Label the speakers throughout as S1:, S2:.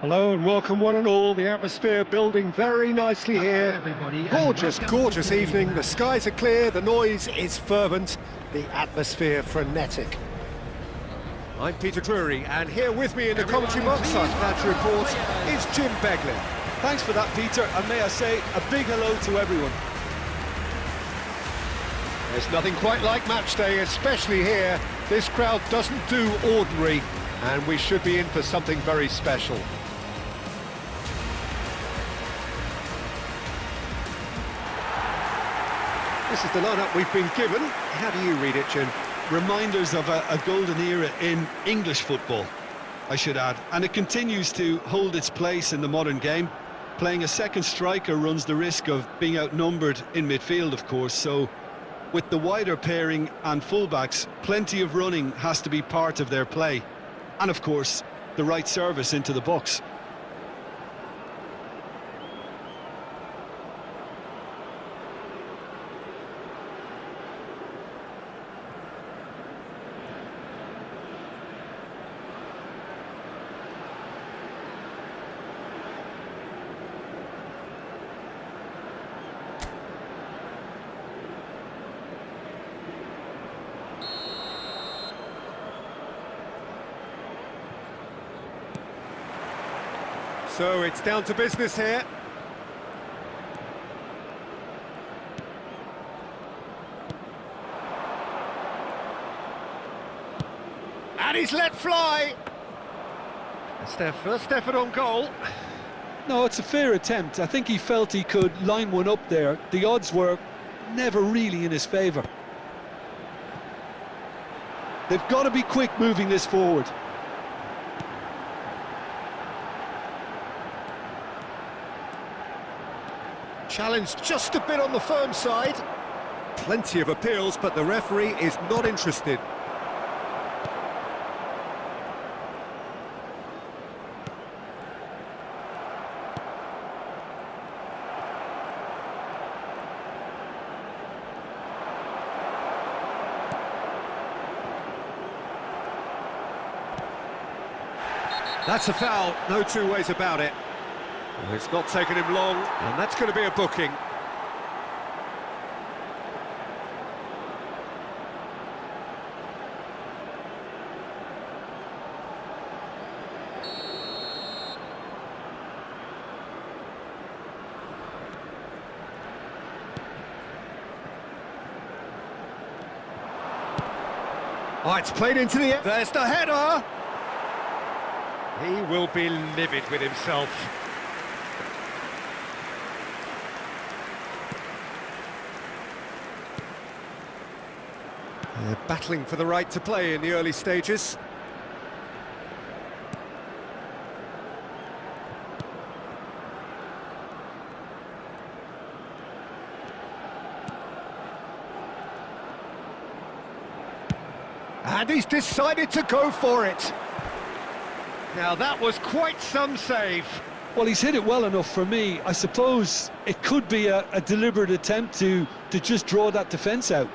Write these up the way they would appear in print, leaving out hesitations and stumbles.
S1: Hello and welcome one and all. The atmosphere building very nicely here.
S2: Everybody,
S1: Gorgeous, gorgeous evening. The skies are clear, the noise is fervent, the atmosphere frenetic. I'm Peter Drury, and here with me in the commentary box, I'm glad to report, is Jim Beglin.
S3: Thanks for that, Peter, and may I say a big hello to everyone.
S1: There's nothing quite like match day, especially here. This crowd doesn't do ordinary, and we should be in for something very special. This is the lineup we've been given. How do you read it, Jim?
S3: Reminders of a golden era in English football, I should add, and it continues to hold its place in the modern game. Playing a second striker runs the risk of being outnumbered in midfield, of course, so with the wider pairing and fullbacks, plenty of running has to be part of their play. And of course, the right service into the box.
S1: So it's down to business here. And he's let fly. That's their first effort on goal.
S3: No, it's a fair attempt. I think he felt he could line one up there. The odds were never really in his favour. They've got to be quick moving this forward.
S1: Challenge just a bit on the firm side. Plenty of appeals, but the referee is not interested. That's a foul, no two ways about it. Well, it's not taken him long, and that's going to be a booking. Oh, it's played into the air. There's the header! He will be livid with himself. They're battling for the right to play in the early stages. And he's decided to go for it. Now that was quite some save.
S3: Well, he's hit it well enough for me. I suppose it could be a deliberate attempt to just draw that defence out.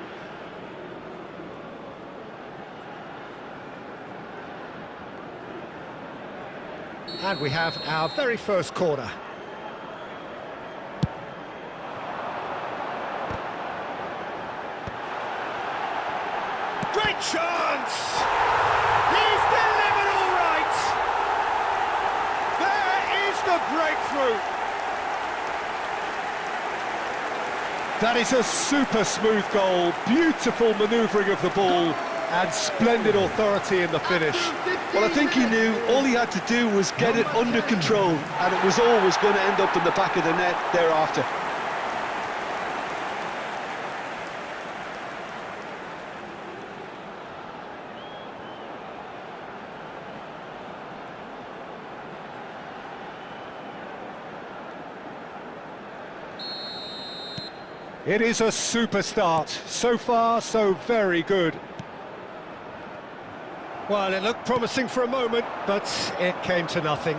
S1: And we have our very first corner. Great chance! He's delivered all right! There is the breakthrough! That is a super smooth goal, beautiful manoeuvring of the ball, and splendid authority in the finish.
S3: Well, I think he knew all he had to do was get it under control, and it was always going to end up in the back of the net thereafter.
S1: It is a super start. So far, so very good. Well, it looked promising for a moment, but it came to nothing.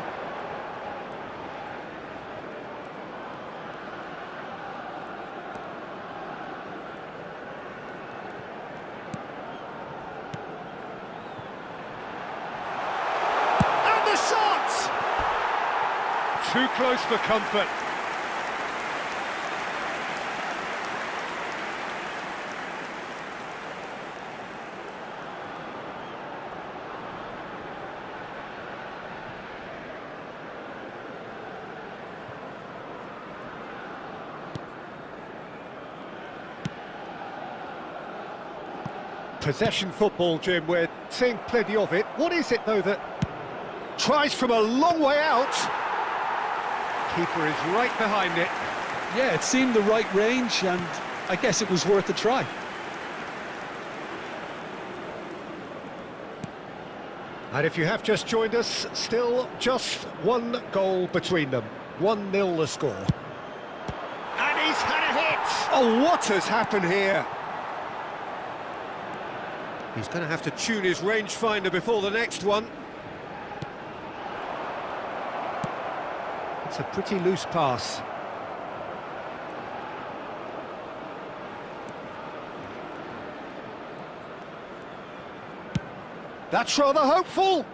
S1: And the shot! Too close for comfort. Possession football, Jim, we're seeing plenty of it. What is it, though, that tries from a long way out? Keeper is right behind it.
S3: Yeah, it seemed the right range, and I guess it was worth a try.
S1: And if you have just joined us, still just one goal between them. 1-0 the score. And he's had a hit! Oh, what has happened here? He's going to have to tune his rangefinder before the next one. It's a pretty loose pass. That's rather hopeful.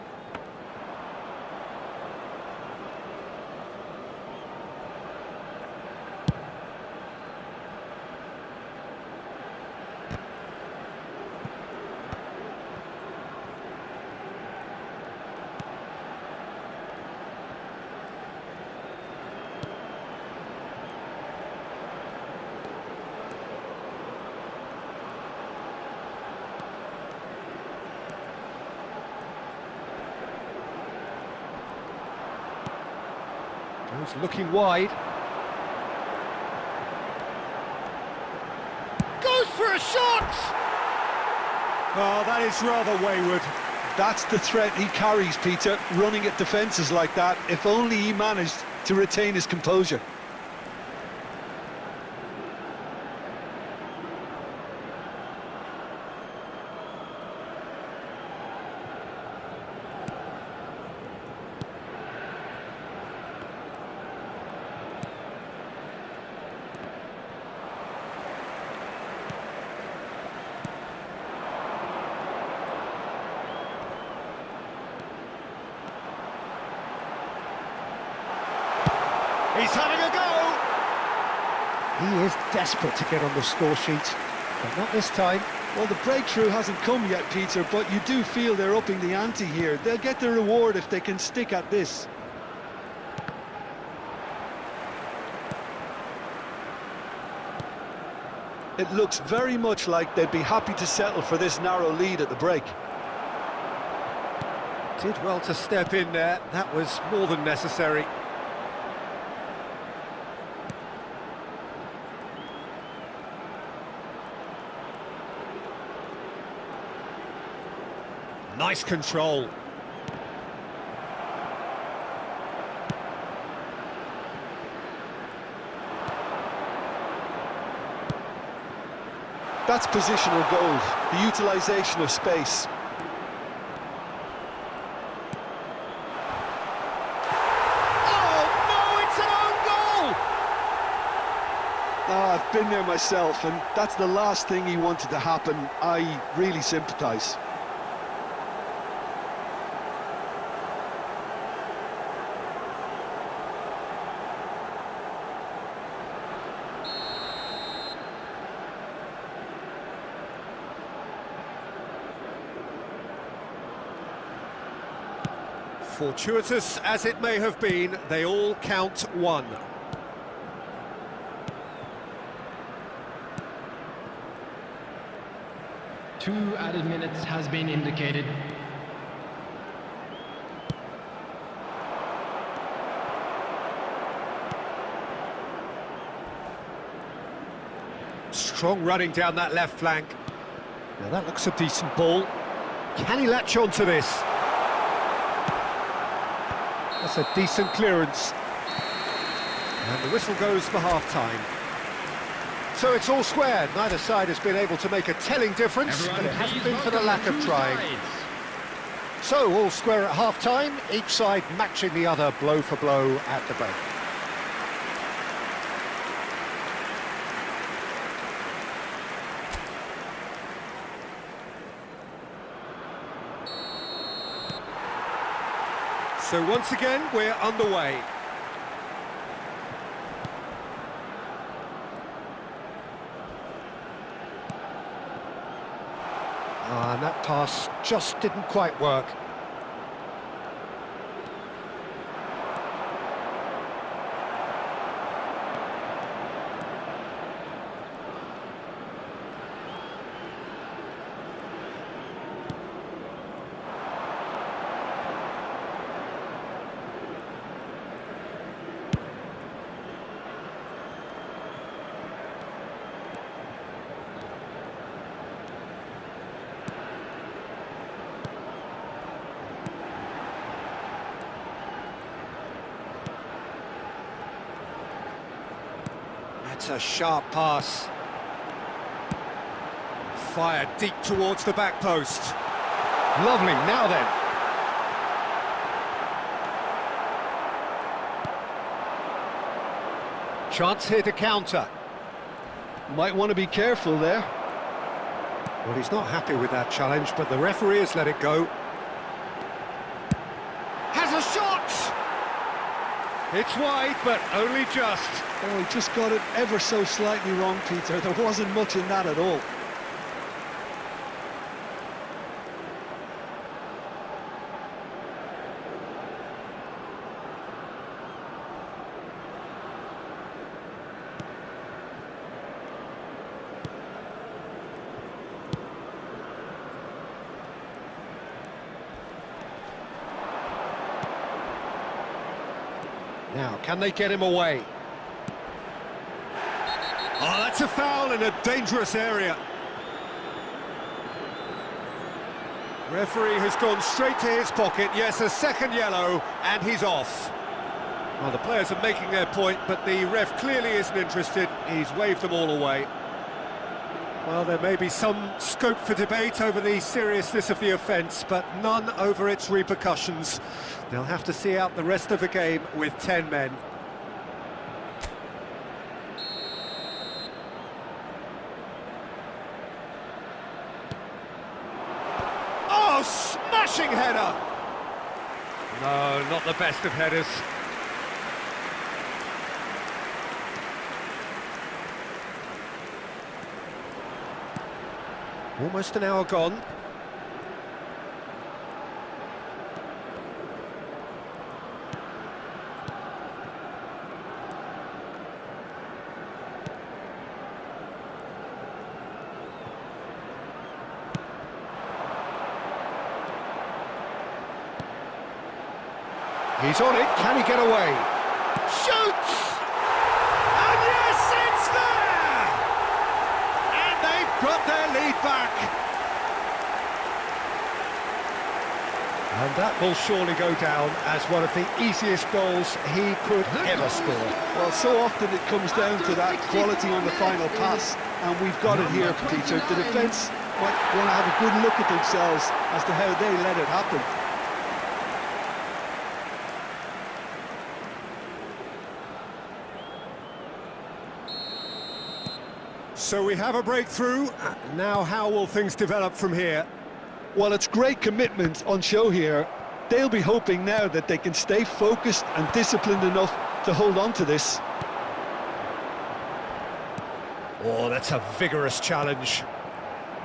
S1: Goes looking wide. Goes for a shot! Oh, that is rather wayward.
S3: That's the threat he carries, Peter, running at defences like that. If only he managed to retain his composure.
S1: He's having a go! He is desperate to get on the score sheet, but not this time.
S3: Well, the breakthrough hasn't come yet, Peter, but you do feel they're upping the ante here. They'll get the reward if they can stick at this. It looks very much like they'd be happy to settle for this narrow lead at the break.
S1: Did well to step in there. That was more than necessary. Nice control.
S3: That's positional goal, the utilisation of space.
S1: Oh, no, it's an own goal!
S3: I've been there myself, and that's the last thing he wanted to happen. I really sympathise.
S1: Fortuitous as it may have been, they all count one.
S2: Two added minutes has been indicated.
S1: Strong running down that left flank. Now that looks a decent ball. Can he latch on to this? That's a decent clearance. And the whistle goes for half-time. So it's all square. Neither side has been able to make a telling difference, but it hasn't been for the lack of trying. So all square at half-time, each side matching the other blow for blow at the break. So once again, we're underway. And that pass just didn't quite work. That's a sharp pass. Fired deep towards the back post. Lovely, now then. Chance here to counter.
S3: Might want to be careful there.
S1: Well, he's not happy with that challenge, but the referee has let it go. Has a shot! It's wide, but only just.
S3: Oh, he just got it ever so slightly wrong, Peter. There wasn't much in that at all.
S1: Now, can they get him away? Oh, that's a foul in a dangerous area. Referee has gone straight to his pocket. Yes, a second yellow, and he's off. Well, the players are making their point, but the ref clearly isn't interested. He's waved them all away. Well, there may be some scope for debate over the seriousness of the offence, but none over its repercussions. They'll have to see out the rest of the game with 10 men. Oh, smashing header! No, not the best of headers. Almost an hour gone. He's on it, can he get away? Shoots! And yes, it's there! And they've got their lead back. And that will surely go down as one of the easiest goals he could ever score.
S3: Well, so often it comes down to that quality on the final pass, and we've got it here, Peter. The defence might want to have a good look at themselves as to how they let it happen.
S1: So we have a breakthrough. Now how will things develop from here?
S3: Well, it's great commitment on show here. They'll be hoping now that they can stay focused and disciplined enough to hold on to this.
S1: Oh, that's a vigorous challenge.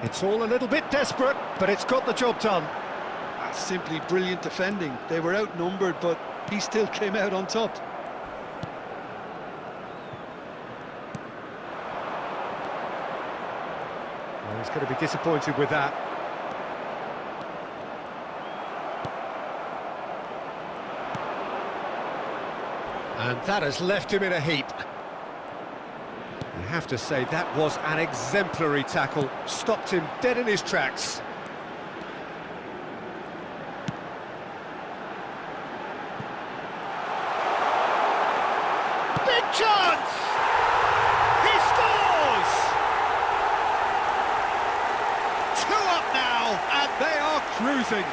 S1: It's all a little bit desperate, but it's got the job done.
S3: That's simply brilliant defending. They were outnumbered, but he still came out on top.
S1: Well, he's going to be disappointed with that. And that has left him in a heap. You have to say that was an exemplary tackle. Stopped him dead in his tracks. Big chance! He scores! 2 up now, and they are cruising.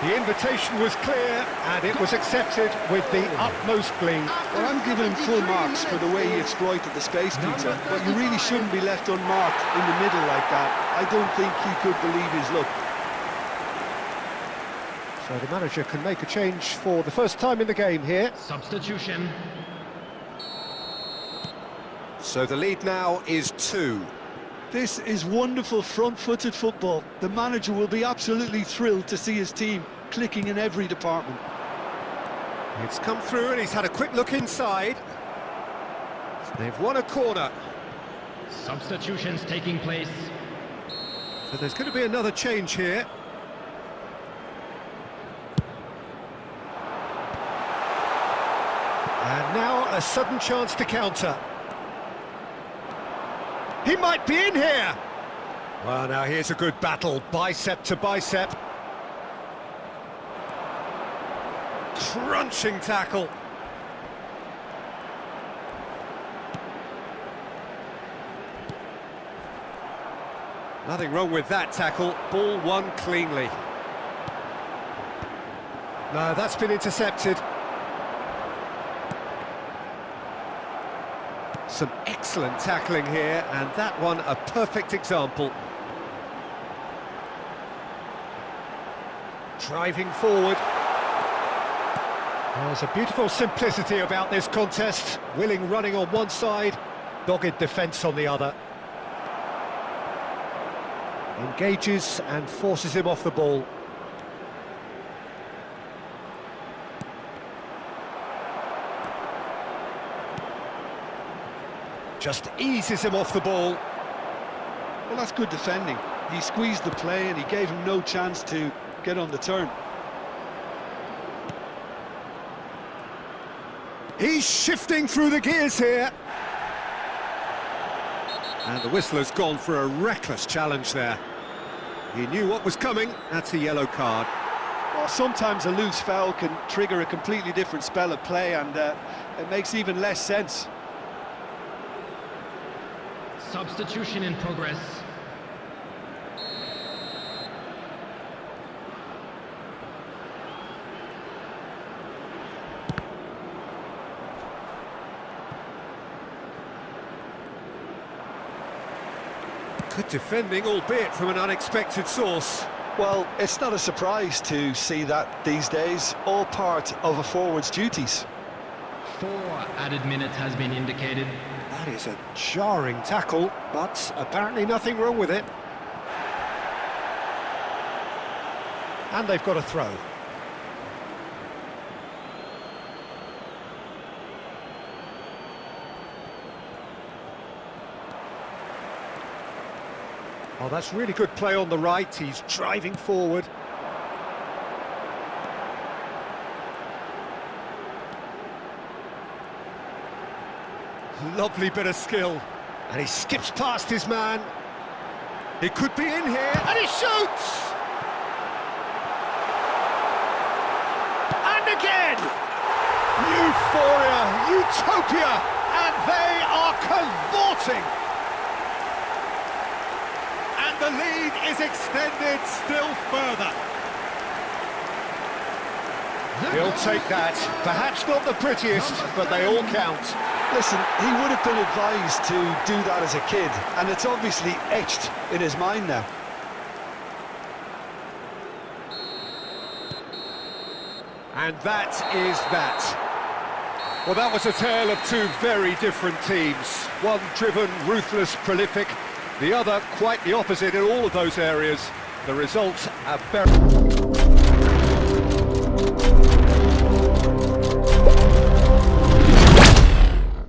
S1: The invitation was clear, and it was accepted with the utmost glee.
S3: Well, I'm giving him full marks for the way he exploited the space, Peter, but you really shouldn't be left unmarked in the middle like that. I don't think he could believe his luck.
S1: So the manager can make a change for the first time in the game here.
S2: Substitution.
S1: So the lead now is 2.
S3: This is wonderful front-footed football. The manager will be absolutely thrilled to see his team clicking in every department.
S1: It's come through and he's had a quick look inside. They've won a corner.
S2: Substitutions taking place.
S1: So there's going to be another change here. And now a sudden chance to counter. He might be in here! Well, now here's a good battle, bicep to bicep. Crunching tackle. Nothing wrong with that tackle, ball won cleanly. No, that's been intercepted. Some excellent tackling here, and that one a perfect example. Driving forward. There's a beautiful simplicity about this contest. Willing running on one side, dogged defence on the other. Engages and forces him off the ball. Just eases him off the ball.
S3: Well, that's good defending. He squeezed the play and he gave him no chance to get on the turn.
S1: He's shifting through the gears here. And the whistler's gone for a reckless challenge there. He knew what was coming. That's a yellow card.
S3: Well, sometimes a loose foul can trigger a completely different spell of play, and it makes even less sense.
S2: Substitution in progress.
S1: Good defending, albeit from an unexpected source.
S3: Well, it's not a surprise to see that these days, all part of a forward's duties.
S2: 4 added minutes has been indicated.
S1: That is a jarring tackle, but apparently nothing wrong with it. And they've got a throw. Oh, that's really good play on the right. He's driving forward. Lovely bit of skill. And he skips past his man. He could be in here, and he shoots! And again! Euphoria, utopia, and they are cavorting! And the lead is extended still further. He'll take that. Perhaps not the prettiest, but they all count.
S3: Listen, he would have been advised to do that as a kid, and it's obviously etched in his mind now.
S1: And that is that. Well, that was a tale of two very different teams. One driven, ruthless, prolific. The other quite the opposite in all of those areas. The result, a very...